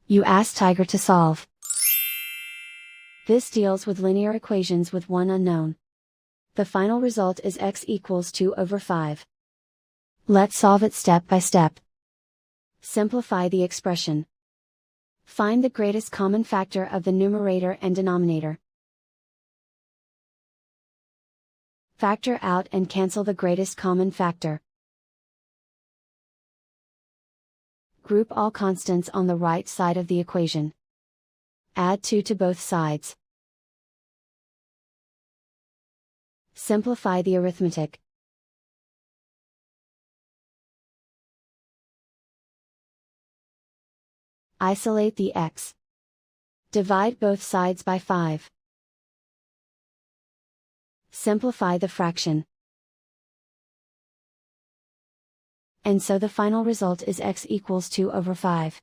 You ask Tiger to solve. This deals with linear equations with one unknown. The final result is x equals 2 over 5. Let's solve it step by step. Simplify the expression. Find the greatest common factor of the numerator and denominator. Factor out and cancel the greatest common factor. Group all constants on the right side of the equation. Add 2 to both sides. Simplify the arithmetic. Isolate the x. Divide both sides by 5. Simplify the fraction. And so the final result is x equals 2 over 5.